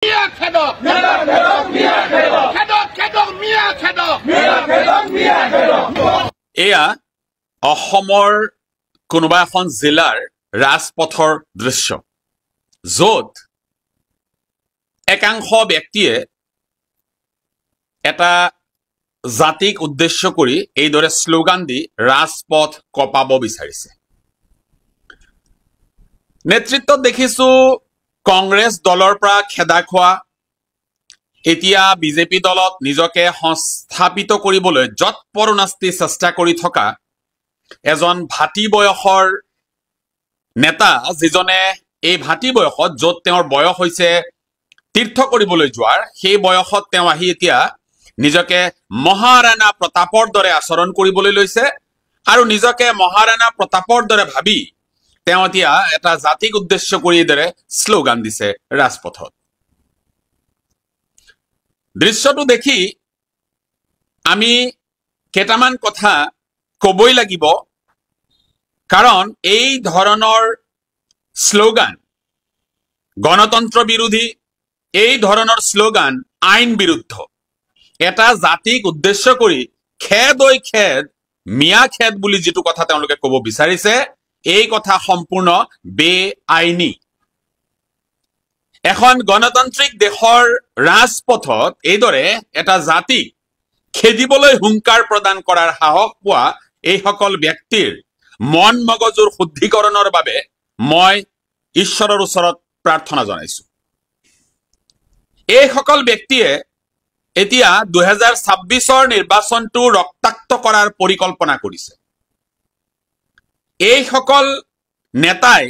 এয়া অসমৰ কোনোবা এখন জিলাৰ ৰাজপথৰ দৃশ্য, য'ত একাংশ ব্যক্তিয়ে এটা জাতিক উদ্দেশ্য কৰি এইদৰে শ্লোগান দি ৰাজপথ কপাব বিচাৰিছে। নেতৃত্বত দেখিছো কংগ্ৰেছ দলৰ পৰা খেদা খোৱা, এতিয়া বিজেপি দলত নিজকে সংস্থাপিত কৰিবলৈ যৎপৰোনাস্তি চেষ্টা কৰি থকা এজন ভাটি বয়সৰ নেতা, যিজনে এই ভাটি বয়সত, য'ত তেওঁৰ বয়স হৈছে তীৰ্থ কৰিবলৈ যোৱাৰ, সেই বয়সত তেওঁ আহি এতিয়া নিজকে মহাৰাণা প্ৰতাপৰ দৰে আচৰণ কৰিবলৈ লৈছে আৰু নিজকে মহাৰাণা প্ৰতাপৰ দৰে ভাবি তেওঁ এতিয়া এটা জাতিক উদ্দেশ্য কৰি এইদৰে শ্লোগান দিছে ৰাজপথত। দৃশ্যটো দেখি আমি কেইটামান কথা কবই লাগিব, কাৰণ এই ধৰণৰ শ্লোগান গণতন্ত্ৰ বিৰোধী, এই ধৰণৰ শ্লোগান আইন বিৰুদ্ধ। এটা জাতিক উদ্দেশ্য কৰি খেদ ঐ খেদ, মিয়া খেদ বুলি যিটো কথা তেওঁলোকে কব বিচাৰিছে, এই কথা সম্পূৰ্ণ বেআইনী। এখন গণতান্ত্ৰিক দেশৰ ৰাজপথত এইদৰে এটা জাতিক খেদিবলৈ হুংকাৰ প্ৰদান কৰাৰ সাহস পোৱা এইসকল ব্যক্তিৰ মন মগজুৰ শুদ্ধিকৰণৰ বাবে মই ঈশ্বৰৰ ওচৰত প্ৰাৰ্থনা জনাইছো। এইসকল ব্যক্তিয়ে এতিয়া 2026 নিৰ্বাচনটো ৰক্তাক্ত কৰাৰ পৰিকল্পনা কৰিছে। এইসকল নেতাই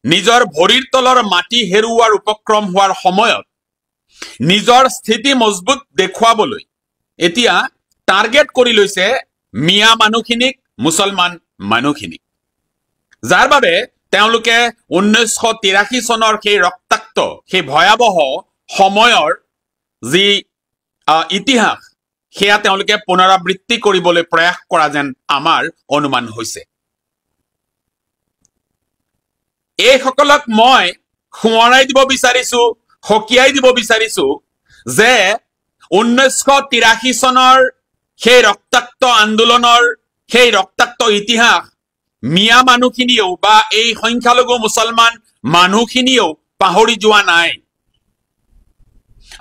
নিজৰ ভৰিৰ তলৰ মাটি হেৰুওৱাৰ উপক্ৰম হোৱাৰ সময়ত নিজৰ স্থিতি মজবুত দেখুৱাবলৈ এতিয়া টাৰ্গেট কৰি লৈছে মিয়া মানুহখিনিক, মুছলমান মানুহখিনিক, যাৰ বাবে তেওঁলোকে 1983 চনৰ সেই ৰক্তাক্ত, সেই ভয়াৱহ সময়ৰ যি ইতিহাস, সেয়া তেওঁলোকে পুনৰাবৃত্তি কৰিবলৈ প্ৰয়াস কৰা যেন আমাৰ অনুমান হৈছে। এইসকলক মই সোঁৱৰাই দিব বিচাৰিছো, সকীয়াই দিব বিচাৰিছো যে 1983 চনৰ সেই ৰক্তাক্ত আন্দোলনৰ সেই ৰক্তাক্ত ইতিহাস মিয়া মানুহখিনিয়েও বা এই সংখ্যালঘু মুছলমান মানুহখিনিয়েও পাহৰি যোৱা নাই।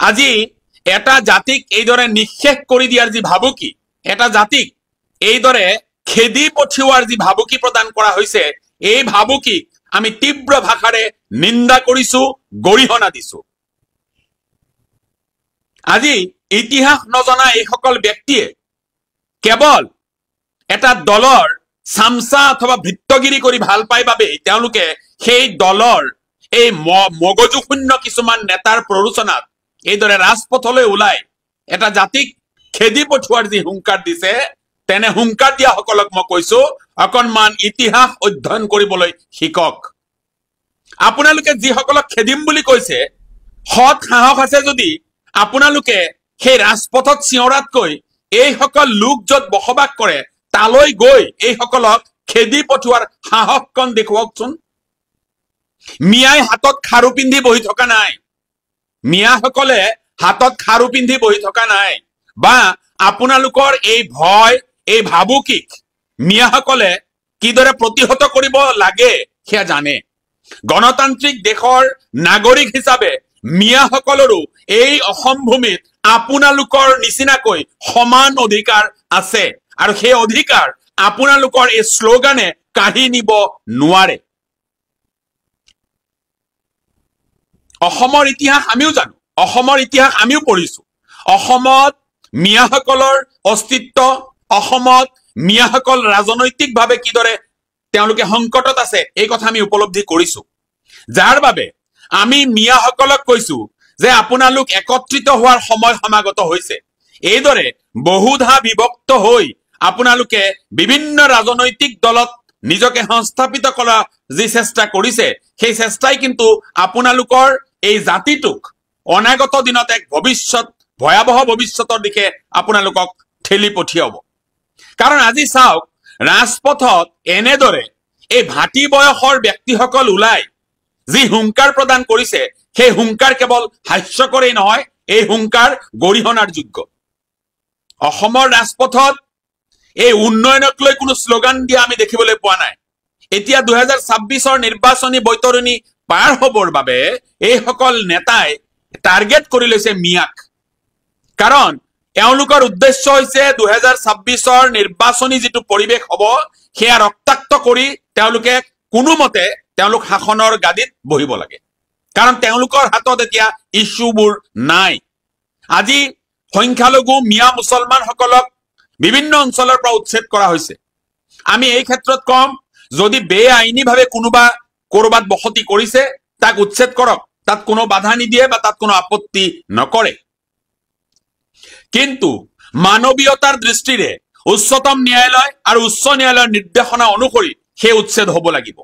আজি এটা জাতিক এইদৰে নিঃশেষ কৰি দিয়াৰ যি ভাবুকি, এটা জাতিক এইদৰে খেদি পঠিওৱাৰ যি ভাবুকি প্ৰদান কৰা হৈছে, এই ভাবুকিক আমি তীব্ৰ ভাষাৰে নিন্দা কৰিছো, গৰিহণা দিছো। আজি ইতিহাস নজনা এইসকল ব্যক্তিয়ে কেৱল এটা দলৰ চামচা অথবা ভিত্তগিৰি কৰি ভাল পাই বাবেই তেওঁলোকে সেই দলৰ এই মগজুশূন্য কিছুমান নেতাৰ প্ৰৰোচনাত এইদৰে ৰাজপথলৈ ওলাই এটা জাতিক খেদি পঠোৱাৰ যি হুংকাৰ দিছে, তেনে হুংকাৰ দিয়া সকলক মই কৈছো, অকণমান ইতিহাস অধ্যয়ন কৰিবলৈ শিকক। আপোনালোকে যিসকলক খেদিম বুলি কৈছে, সৎ সাহস আছে যদি আপোনালোকে সেই ৰাজপথত চিঞৰাতকৈ এইসকল লোক য'ত বসবাস কৰে তালৈ গৈ এইসকলক খেদি পঠোৱাৰ সাহসকণ দেখুৱাওকচোন। মিয়াই হাতত খাৰু পিন্ধি বহি থকা নাই, মিয়াসকলে হাতত খাৰু পিন্ধি বহি থকা নাই, বা আপোনালোকৰ এই ভয়, এই ভাবুকিক মিয়াসকলে কিদৰে প্ৰতিহত কৰিব লাগে সেয়া জানে। গণতান্ত্ৰিক দেশৰ নাগৰিক হিচাপে মিয়াসকলৰো এই অসম ভূমিত আপোনালোকৰ নিচিনাকৈ সমান অধিকাৰ আছে, আৰু সেই অধিকাৰ আপোনালোকৰ এই শ্লোগানে কাঢ়ি নিব নোৱাৰে। অসমৰ ইতিহাস আমিও জানো, অসমৰ ইতিহাস আমিও পঢ়িছো। অসমত মিয়াসকলৰ অস্তিত্ব, অসমত মিয়াসকল ৰাজনৈতিকভাৱে কিদৰে তেওঁলোকে সংকটত আছে, এই কথা আমি উপলব্ধি কৰিছো। যাৰ বাবে আমি মিয়াসকলক কৈছো যে আপোনালোক একত্ৰিত হোৱাৰ সময় সমাগত হৈছে। এইদৰে বহুধা বিভক্ত হৈ আপোনালোকে বিভিন্ন ৰাজনৈতিক দলত নিজকে সংস্থাপিত কৰা যি চেষ্টা কৰিছে, সেই চেষ্টাই কিন্তু আপোনালোকৰ এই জাতিটোক অনাগত দিনত এক ভয়াৱহ ভৱিষ্যতৰ দিশে আপোনালোকক ঠেলি পঠিয়াব। কাৰণ আজি চাওক, ৰাজপথত এনেদৰে এই ভাটি বয়সৰ ব্যক্তিসকল ওলাই যি হুংকাৰ প্ৰদান কৰিছে, সেই হুংকাৰ কেৱল হাস্যকৰেই নহয়, এই হুংকাৰ গৰিহণাৰ যোগ্য। অসমৰ ৰাজপথত এই উন্নয়নক লৈ কোনো শ্লোগান দিয়া আমি দেখিবলৈ পোৱা নাই। এতিয়া 2026 নিৰ্বাচনী বৈতৰণি পাৰ হ'বৰ বাবে এইসকল নেতাই টাৰ্গেট কৰি লৈছে মিয়াক। কাৰণ এওঁলোকৰ উদ্দেশ্য হৈছে 2026 নিৰ্বাচনী যিটো পৰিৱেশ হ'ব সেয়া ৰক্তাক্ত কৰি তেওঁলোকে কোনোমতে তেওঁলোক শাসনৰ গাদীত বহিব লাগে। কাৰণ তেওঁলোকৰ হাতত এতিয়া ইস্যুবোৰ নাই। আজি সংখ্যালঘু মিয়া মুছলমানসকলক বিভিন্ন অঞ্চলৰ পৰা উচ্ছেদ কৰা হৈছে। আমি এই ক্ষেত্ৰত কম, যদি বেআইনীভাৱে কোনোবা ক'ৰবাত বসতি কৰিছে তাক উচ্ছেদ কৰক, তাত কোনো বাধা নিদিয়ে বা তাত কোনো আপত্তি নকৰে। কিন্তু মানৱীয়তাৰ দৃষ্টিৰে উচ্চতম ন্যায়ালয় আৰু উচ্চ ন্যায়ালয়ৰ নিৰ্দেশনা অনুসৰি সেই উচ্ছেদ হ'ব লাগিব।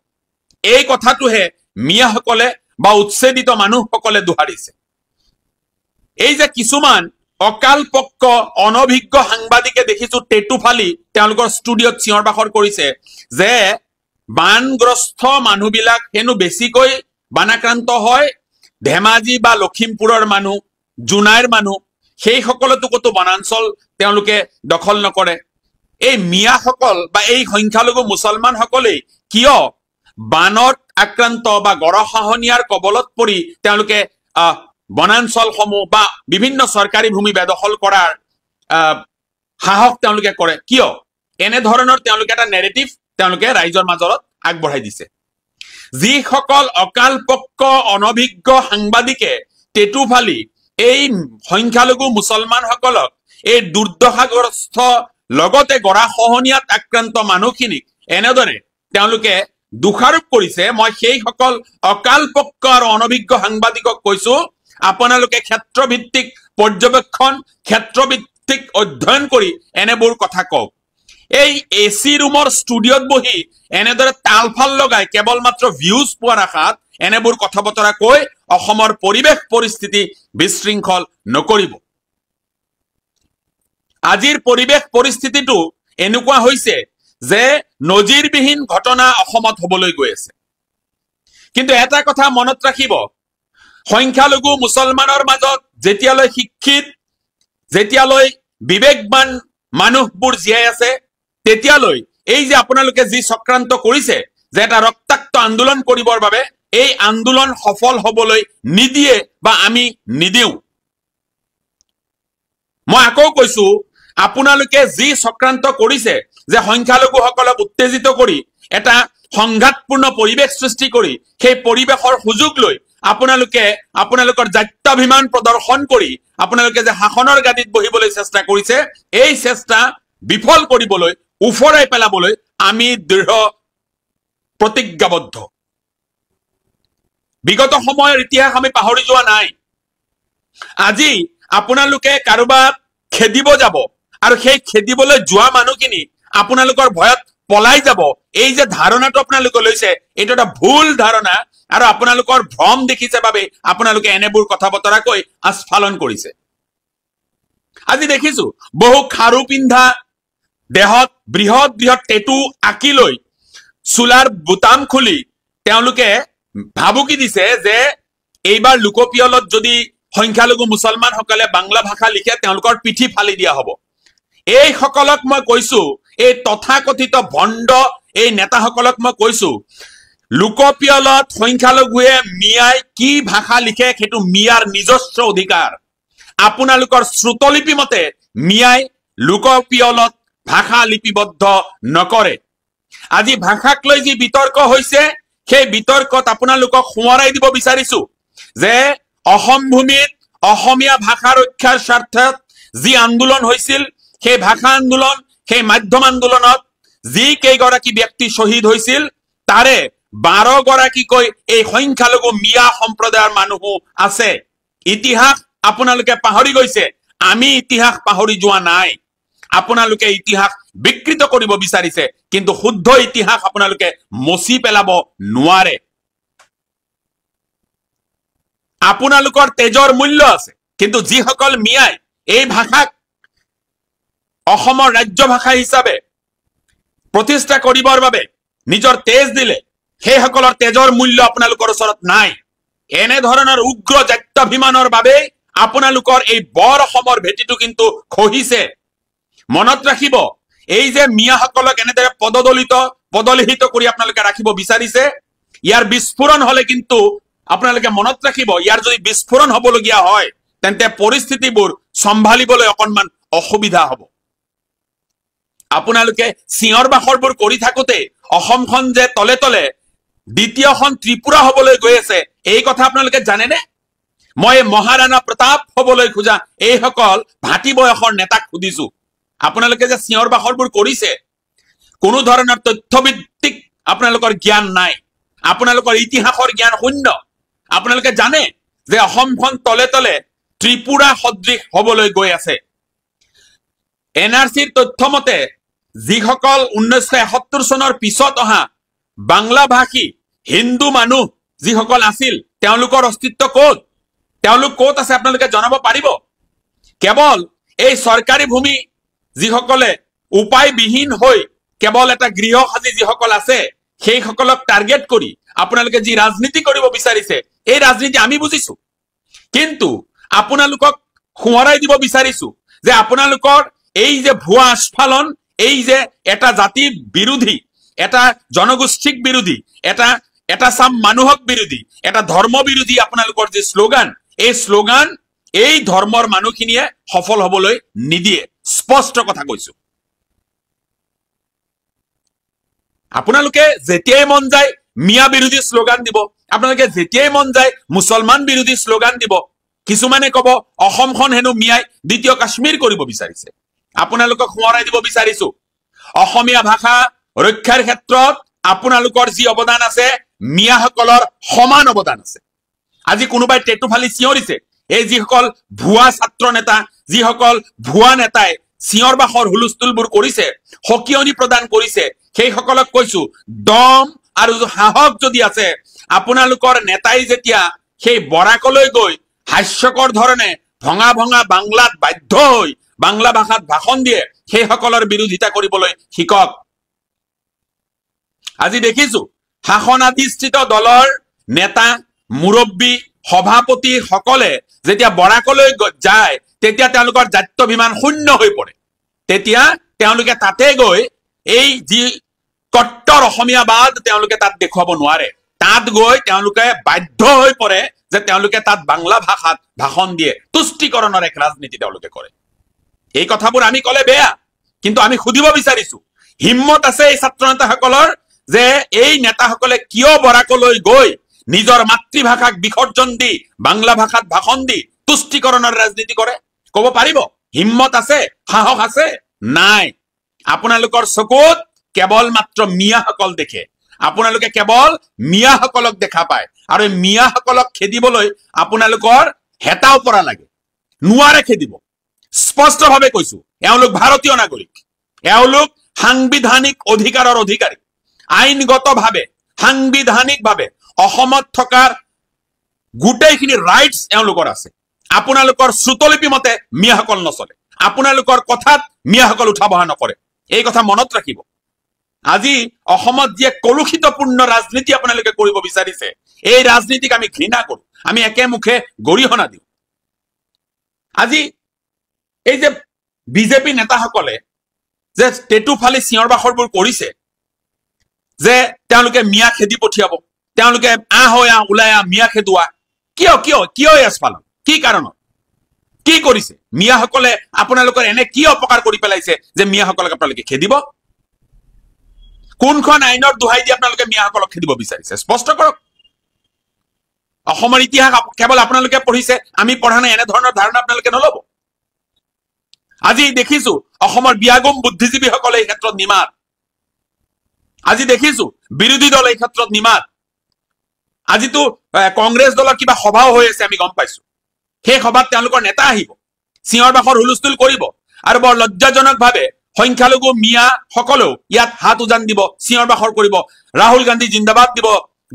এই কথাটোহে মিয়াসকলে বা উচ্ছেদিত মানুহসকলে দোহাৰিছে। এই যে কিছুমান অকালপক্ষ অনভিজ্ঞ সাংবাদিকে দেখিছো টেটু ফালি তেওঁলোকৰ ষ্টুডিঅ'ত চিঞৰ বাখৰ কৰিছে যে বানগ্ৰস্ত মানুহবিলাক হেনো বেছিকৈ বানাক্ৰান্ত হয় ধেমাজি বা লখিমপুৰৰ মানুহ, জোনাইৰ মানুহ, সেই সকলতো কতো বনাঞ্চল তেওঁলোকে দখল নকৰে। এই মিয়াসকল বা এই সংখ্যালঘু মুছলমানসকলেই কিয় বানত আক্ৰান্ত বা গড়খহনীয়াৰ কবলত পৰি তেওঁলোকে বনাঞ্চলসমূহ বা বিভিন্ন চৰকাৰী ভূমি বেদখল কৰাৰ সাহস তেওঁলোকে কৰে? কিয় এনেধৰণৰ তেওঁলোকে এটা নেৰেটিভ তেওঁলোকে ৰাইজৰ মাজত আগবঢ়াই দিছে। যিসকল অকালপক্ষ অনভিজ্ঞ সাংবাদিকে টেটু ফালি এই সংখ্যালঘু মুছলমানসকলক এই দুৰ্দশাগ্ৰস্ত লগতে গৰাখহনীয়াত আক্ৰান্ত মানুহখিনিক এনেদৰে তেওঁলোকে দোষাৰোপ কৰিছে, মই সেইসকল অকালপক্ষ আৰু অনভিজ্ঞ সাংবাদিকক কৈছো, আপোনালোকে ক্ষেত্ৰভিত্তিক পৰ্যবেক্ষণ, ক্ষেত্ৰভিত্তিক অধ্যয়ন কৰি এনেবোৰ কথা কওক। এই এচি ৰুমৰ ষ্টুডিঅ'ত বহি এনেদৰে তালফাল লগাই কেৱল মাত্ৰ ভিউজ পোৱাৰ আশাত এনেবোৰ কথা বতৰা কৈ অসমৰ পৰিৱেশ পৰিস্থিতি বিশৃংখল নকৰিব। আজিৰ পৰিৱেশ পৰিস্থিতিটো এনেকুৱা হৈছে যে নজিৰবিহীন ঘটনা অসমত হ'বলৈ গৈ আছে। কিন্তু এটা কথা মনত ৰাখিব, সংখ্যালঘু মুছলমানৰ মাজত যেতিয়ালৈ শিক্ষিত, যেতিয়ালৈ বিবেকবান মানুহবোৰ জীয়াই আছে, তেতিয়ালৈ এই যে আপোনালোকে যি চক্ৰান্ত কৰিছে যে এটা ৰক্তাক্ত আন্দোলন কৰিবৰ বাবে, এই আন্দোলন সফল হ'বলৈ নিদিয়ে বা আমি নিদিওঁ। মই আকৌ কৈছো, আপোনালোকে যি চক্ৰান্ত কৰিছে যে সংখ্যালঘুসকলক উত্তেজিত কৰি এটা সংঘাতপূৰ্ণ পৰিৱেশ সৃষ্টি কৰি সেই পৰিৱেশৰ সুযোগ লৈ আপোনালোকৰ জাত্যাভিমান প্ৰদৰ্শন কৰি আপোনালোকে যে শাসনৰ গাদীত বহিবলৈ চেষ্টা কৰিছে, এই চেষ্টা বিফল কৰিবলৈ, উফৰাই পেলাবলৈ আমি দৃঢ় প্ৰতিজ্ঞাবদ্ধ। বিগত সময়ৰ ইতিহাস আমি পাহৰি যোৱা নাই। আজি আপোনালোকে কাৰোবাক খেদিব যাব আৰু সেই খেদিবলৈ যোৱা মানুহখিনি আপোনালোকৰ ভয়ত পলাই যাব, এই যে ধাৰণাটো আপোনালোকে লৈছে, এইটো এটা ভুল ধাৰণা আৰু আপোনালোকৰ ভ্ৰম দেখিছে বাবে আপোনালোকে এনেবোৰ কথা বতৰা কৈ আস্ফালন কৰিছে। আজি দেখিছো বহু খাৰু পিন্ধা, দেহত বৃহৎ বৃহৎ টেটু আঁকি লৈ চোলাৰ বুটাম খুলি তেওঁলোকে ভাবুকি দিছে যে এইবাৰ লোকপিয়লত যদি সংখ্যালঘু মুছলমানসকলে বাংলা ভাষা লিখে তেওঁলোকৰ পিঠি ফালি দিয়া হ'ব। এইসকলক মই কৈছো, এই তথাকথিত ভণ্ড এই নেতাসকলক মই কৈছো, লোকপিয়লত সংখ্যালঘুৱে মিয়াই কি ভাষা লিখে সেইটো মিয়াৰ নিজস্ব অধিকাৰ। আপোনালোকৰ শ্ৰুতলিপি মতে মিয়াই লোকপিয়লত ভাষা লিপিবদ্ধ নকৰে। আজি ভাষাক লৈ যি বিতৰ্ক হৈছে, সেই বিতৰ্কত আপোনালোকক সোঁৱৰাই দিব বিচাৰিছো যে অসম ভূমিত অসমীয়া ভাষা ৰক্ষাৰ স্বাৰ্থত যি আন্দোলন হৈছিল, সেই ভাষা আন্দোলন, সেই মাধ্যম আন্দোলনত যি কেইগৰাকী ব্যক্তি শ্বহীদ হৈছিল, তাৰে 12 গৰাকীকৈ এই সংখ্যালঘু মিয়া সম্প্ৰদায়ৰ মানুহো আছে। ইতিহাস আপোনালোকে পাহৰি গৈছে, আমি ইতিহাস পাহৰি যোৱা নাই। আপোনালোকে ইতিহাস বিকৃত কৰিব বিচাৰিছে, কিন্তু শুদ্ধ ইতিহাস আপোনালোকে মচি পেলাব নোৱাৰে। আপোনালোকৰ তেজৰ মূল্য আছে, কিন্তু যিসকল মিয়াই এই ভাষাক অসমৰ ৰাজ্য ভাষা হিচাপে প্ৰতিষ্ঠা কৰিবৰ বাবে নিজৰ তেজ দিলে, সেইসকলৰ তেজৰ মূল্য আপোনালোকৰ ওচৰত নাই। এনে ধৰণৰ উগ্ৰ জাত্যাভিমানৰ বাবে আপোনালোকৰ এই বৰ অসমৰ ভেটিটো কিন্তু খহিছে। মনত ৰাখিব, এই যে মিয়াসকলক এনেদৰে পদদলিত কৰি আপোনালোকে ৰাখিব বিচাৰিছে, ইয়াৰ বিস্ফোৰণ হলে কিন্তু আপোনালোকে মনত ৰাখিব, ইয়াৰ যদি বিস্ফোৰণ হবলগীয়া হয় তেন্তে পৰিস্থিতিবোৰ চম্ভালিবলৈ অকণমান অসুবিধা হ'ব। আপোনালোকে চিঞৰ বাখৰবোৰ কৰি থাকোতে অসমখন যে তলে তলে দ্বিতীয়খন ত্ৰিপুৰা হবলৈ গৈ আছে, এই কথা আপোনালোকে জানেনে? মই মহাৰাণা প্ৰতাপ হবলৈ খোজা এইসকল ভাটি বয়সৰ নেতাক সুধিছো, আপোনালোকে যে চিঞৰ বাখৰবোৰ কৰিছে, কোনো ধৰণৰ তথ্যভিত্তিক আপোনালোকৰ জ্ঞান নাই, আপোনালোকৰ ইতিহাসৰ জ্ঞান শূন্য। আপোনালোকে জানে যে অসমখন তলে তলে ত্ৰিপুৰা সদৃশ হবলৈ গৈ আছে। NRCৰ তথ্য মতে যিসকল 1971 চনৰ পিছত অহা বাংলা ভাষী হিন্দু মানুহ যিসকল আছিল, তেওঁলোকৰ অস্তিত্ব ক'ত? তেওঁলোক ক'ত আছে আপোনালোকে জনাব পাৰিব? কেৱল এই চৰকাৰী ভূমি যিসকলে উপায়বিহীন হৈ কেৱল এটা গৃহ সাজি যিসকল আছে, সেইসকলক টাৰ্গেট কৰি আপোনালোকে যি ৰাজনীতি কৰিব বিচাৰিছে, এই ৰাজনীতি আমি বুজিছো, কিন্তু আপোনালোকক সোঁৱৰাই দিব বিচাৰিছো যে আপোনালোকৰ এই যে ভুৱা আস্ফালন, এই যে এটা জাতি বিৰোধী, এটা জনগোষ্ঠীক বিৰোধী, এটা চাম মানুহক বিৰোধী, এটা ধৰ্ম বিৰোধী আপোনালোকৰ যে শ্লোগান, এই শ্লোগান এই ধৰ্মৰ মানুহখিনিয়ে সফল হবলৈ নিদিয়ে। স্পষ্ট কথা কৈছো। আপোনালোকে যেতিয়াই মন যায় মিয়া বিৰোধী শ্লোগান দিব, আপোনালোকে যেতিয়াই মন যায় মুছলমান বিৰোধী শ্লোগান দিব। কিছুমানে কব অসমখন হেনো মিয়াই দ্বিতীয় কাশ্মীৰ কৰিব বিচাৰিছে। আপোনালোকক সোঁৱৰাই দিব বিচাৰিছো, অসমীয়া ভাষা ৰক্ষাৰ ক্ষেত্ৰত আপোনালোকৰ যি অৱদান আছে, মিয়াসকলৰ সমান অৱদান আছে। আজি কোনোবাই টেটু ফালি চিঞৰিছে, এই যিসকল ভুৱা ছাত্ৰ নেতা, যিসকল ভুৱা নেতাই চিঞৰ বাখৰ হুলস্থুলবোৰ কৰিছে, সকিয়নি প্ৰদান কৰিছে, সেইসকলক কৈছো, দম আৰু সাহস যদি আছে, আপোনালোকৰ নেতাই যেতিয়া সেই বৰাকলৈ গৈ হাস্যকৰ ধৰণে ভঙা ভঙা বাংলাত বাধ্য হৈ বাংলা ভাষাত ভাষণ দিয়ে, সেইসকলৰ বিৰোধিতা কৰিবলৈ শিকক। আজি দেখিছো শাসনাধিষ্ঠিত দলৰ নেতা, মুৰব্বী, সভাপতি সকলে যেতিয়া বৰাকলৈ যায়, তেতিয়া তেওঁলোকৰ জাত্যাভিমান শূন্য হৈ পৰে। তেতিয়া তেওঁলোকে তাতে গৈ এই যি কট্টৰ অসমীয়াবাদ তেওঁলোকে তাত দেখুৱাব নোৱাৰে। তাত গৈ তেওঁলোকে বাধ্য হৈ পৰে যে তেওঁলোকে তাত বাংলা ভাষাত ভাষণ দিয়ে, তুষ্টিকৰণৰ এক ৰাজনীতি তেওঁলোকে কৰে। এই কথাবোৰ আমি কলে বেয়া, কিন্তু আমি সুধিব বিচাৰিছো, হিম্মত আছে এই ছাত্ৰ নেতাসকলৰ যে এই নেতাসকলে কিয় বৰাকলৈ গৈ নিজৰ মাতৃভাষাক বিসৰ্জন দি বাংলা ভাষাত ভাষণ দি তুষ্টিকৰণৰ ৰাজনীতি কৰে? কব পাৰিব? হিম্মত আছে, সাহস আছে? নাই। আপোনালোকৰ চকুত কেৱল মাত্ৰ মিয়াসকল দেখে, আপোনালোকে কেৱল মিয়াসকলক দেখা পায়, আৰু এই মিয়াসকলক খেদিবলৈ আপোনালোকৰ হেতাও পৰা লাগে, নোৱাৰে খেদিব। স্পষ্টভাৱে কৈছো, এওঁলোক ভাৰতীয় নাগৰিক, এওঁলোক সাংবিধানিক অধিকাৰৰ অধিকাৰী। আইনগতভাৱে সাংবিধানিকভাৱে অসমত থকাৰ গোটেইখিনি ৰাইটছ এওঁলোকৰ আছে। আপোনালোকৰ শ্ৰুতলিপি মতে মিয়াসকল নচলে, আপোনালোকৰ কথাত মিয়াসকল উঠা বহা নকৰে। এই কথা মনত ৰাখিব। আজি অসমত যি কলুষিতপূৰ্ণ ৰাজনীতি আপোনালোকে কৰিব বিচাৰিছে, এই ৰাজনীতিক আমি ঘৃণা কৰো, আমি একে মুখে গৰিহণা দিওঁ। আজি এই যে বিজেপি নেতাসকলে যে টেটু ফালি চিঞৰ বাখৰবোৰ কৰিছে, যে তেওঁলোকে মিয়া খেদি পঠিয়াব, তেওঁলোকে ওলাই মিয়া খেদোৱা, কিয় আস্ফালন? কি কাৰণত? কি কৰিছে? মিয়াসকলে আপোনালোকৰ এনে কি অপকাৰ কৰি পেলাইছে যে মিয়াসকলক আপোনালোকে খেদিব? কোনখন আইনৰ দোহাই দি আপোনালোকে মিয়াসকলক খেদিব বিচাৰিছে? স্পষ্ট কৰক। অসমৰ ইতিহাস কেৱল আপোনালোকে পঢ়িছে, আমি পঢ়া নাই, এনে ধৰণৰ ধাৰণা আপোনালোকে নলব। আজি দেখিছো অসমৰ বিয়াগুম বুদ্ধিজীৱীসকলে এই ক্ষেত্ৰত নিমাত। আজি দেখিছো বিৰোধী দল এই ক্ষেত্ৰত নিমাত। আজিতো কংগ্ৰেছ দলৰ কিবা সভাও হৈ আছে, আমি গম পাইছো। সেই সভাত তেওঁলোকৰ নেতা আহিব, চিঞৰ বাখৰ হুলস্থুল কৰিব, আৰু বৰ লজ্জাজনকভাৱে সংখ্যালঘু মিয়া সকলেও ইয়াত হাত উজান দিব, চিঞৰ বাখৰ কৰিব, ৰাহুল গান্ধী জিন্দাবাদ দিব,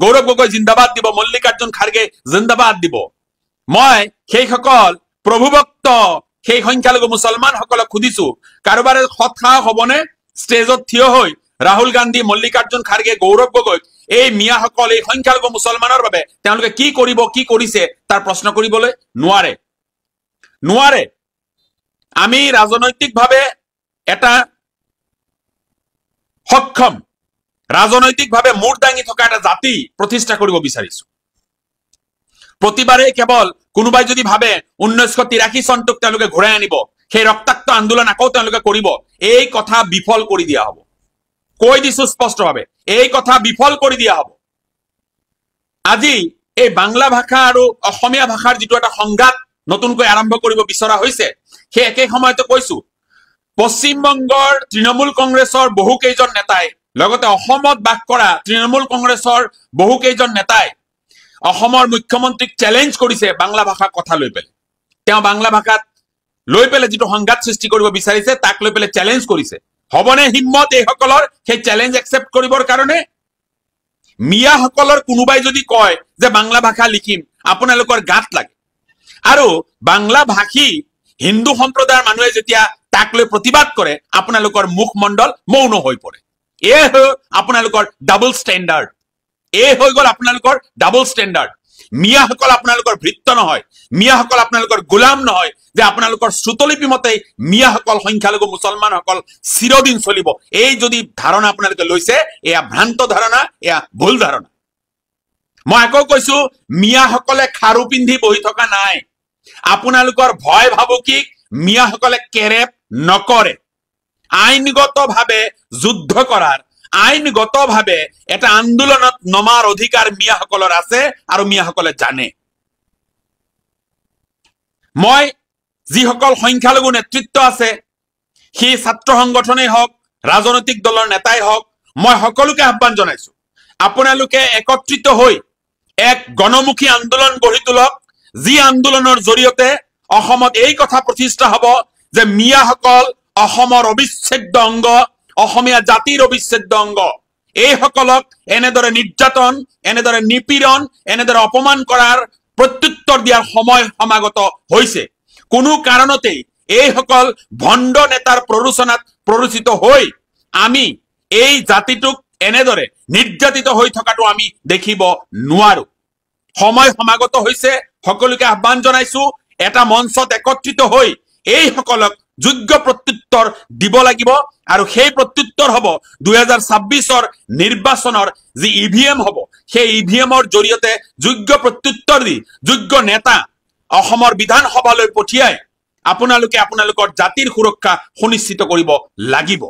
গৌৰৱ গগৈ জিন্দাবাদ দিব, মল্লিকাৰ্জুন খাৰ্গে জিন্দাবাদ দিব। মই সেইসকল প্ৰভুভক্ত সেই সংখ্যালঘু মুছলমান সকলক সুধিছো, কাৰোবাৰে সৎ সাহস হবনে ষ্টেজত থিয় হৈ ৰাহুল গান্ধী, মল্লিকাৰ্জুন খাৰ্গে, গৌৰৱ গগৈক এই মিয়াসকল এই সংখ্যালঘু মুছলমানৰ বাবে তেওঁলোকে কি কৰিব কি কৰিছে তাৰ প্ৰশ্ন কৰিবলৈ নোৱাৰে আমি ৰাজনৈতিকভাৱে এটা সক্ষম ৰাজনৈতিকভাৱে মূৰ দাঙি থকা এটা জাতি প্ৰতিষ্ঠা কৰিব বিচাৰিছো প্ৰতিবাৰে কেৱল কোনোবাই যদি ভাবে 1983 চনটোক তেওঁলোকে ঘূৰাই আনিব সেই ৰক্তাক্ত আন্দোলন আকৌ তেওঁলোকে কৰিব এই কথা বিফল কৰি দিয়া হ'ব কৈ দিছো স্পষ্টভাৱে এই কথা বিফল কৰি দিয়া হ'ব আজি এই বাংলা ভাষা আৰু অসমীয়া ভাষাৰ যেটো এটা সংঘাত নতুনকৈ আৰম্ভ কৰিব বিচৰা হৈছে সেই একে সময়তে কৈছো পশ্চিম বংগৰ তৃণমূল কংগ্ৰেছৰ বহু কেইজন নেতাই লগতে অসমত বাস কৰা তৃণমূল কংগ্ৰেছৰ বহু কেইজন নেতাই অসমৰ মুখ্যমন্ত্ৰীক চ্যালেঞ্জ কৰিছে বাংলা ভাষা কথা লৈ পেলে তেওঁ বাংলা ভাষাত লৈ পেলে যেটো সংঘাত সৃষ্টি কৰিব বিচাৰিছে তাক লৈ পেলে চ্যালেঞ্জ কৰিছে হবনে হিম্মত এই সকলৰ সেই চ্যালেঞ্জ একসেপ্ট কৰিবৰ কাৰণে মিয়া সকলৰ কোনোবাই যদি কয় যে বাংলা ভাষা লিখিম আপোনালোকৰ গাত লাগে আৰু বাংলা ভাষী হিন্দু সম্প্ৰদায়ৰ মানুহে যেতিয়া তাক লৈ প্ৰতিবাদ কৰে আপোনালোকৰ মুখমণ্ডল মৌন হৈ পৰে এই আপোনালোকৰ ডাবল ষ্টেণ্ডাৰ্ড এই হৈ গল আপোনালোকৰ ডাবল ষ্টেণ্ডাৰ্ড মিয়া সকল আপোনালোকৰ ভৃত্য নহয় মিয়া সকল আপোনালোকৰ গোলাম নহয় যে আপোনালোকৰ সুতলিপি মতে মিয়া সকল সংখ্যালঘু মুছলমান সকল চিৰদিন চলিব এই যদি ধাৰণা আপোনালোকে লৈছে এয়া ভ্ৰান্ত ধাৰণা এয়া ভুল ধাৰণা মই আকৌ কৈছো মিয়া সকলে খাৰু পিন্ধি বহি থকা নাই আপোনালোকৰ ভয় ভাবুকিক মিয়া সকলে কেৰেপ নকৰে আইনগতভাৱে যুদ্ধ কৰাৰ আইনগতভাৱে এটা আন্দোলনত নমাৰ অধিকাৰ মিয়া সকলৰ আছে আৰু মিয়া সকলে জানে মই যি সকল সংখ্যালঘু নেতৃত্ব আছে সেই ছাত্ৰ সংগঠনেই হওক ৰাজনৈতিক দলৰ নেতাই হওক মই সকলোকে আহ্বান জনাইছো আপোনালোকে একত্ৰিত হৈ এক গণমুখী আন্দোলন গঢ়ি তোলক যি আন্দোলনৰ জৰিয়তে অসমত এই কথা প্ৰতিষ্ঠা হ'ব যে মিয়াসকল অসমৰ অবিচ্ছেদ্য অংগ অসমীয়া জাতিৰ অবিচ্ছেদ্য অংগ এই সকলক এনেদৰে নিৰ্যাতন এনেদৰে নিপীড়ন এনেদৰে অপমান কৰাৰ প্ৰত্যুত্তৰ দিয়াৰ সময় সমাগত হৈছে কোনো কাৰণতে এই সকল ভণ্ড নেতাৰ প্ৰৰোচনাত প্ৰৰোচিত হৈ আমি এই জাতিটোক এনেদৰে নিৰ্যাতিত হৈ থকাটো আমি দেখিব নোৱাৰো সময় সমাগত হৈছে সকলোকে আহ্বান জনাইছো এটা মঞ্চত একত্ৰিত হৈ এই সকলক যোগ্য প্ৰত্যুত্তৰ দিব লাগিব আৰু সেই প্ৰত্যুত্তৰ হ'ব 2026 নিৰ্বাচনৰ যি ইভিএম হ'ব সেই ইভিএমৰ জৰিয়তে যোগ্য প্ৰত্যুত্তৰ দি যোগ্য নেতা অসমৰ বিধানসভালৈ পঠিয়াই আপোনালোকে আপোনালোকৰ জাতিৰ সুৰক্ষা সুনিশ্চিত কৰিব লাগিব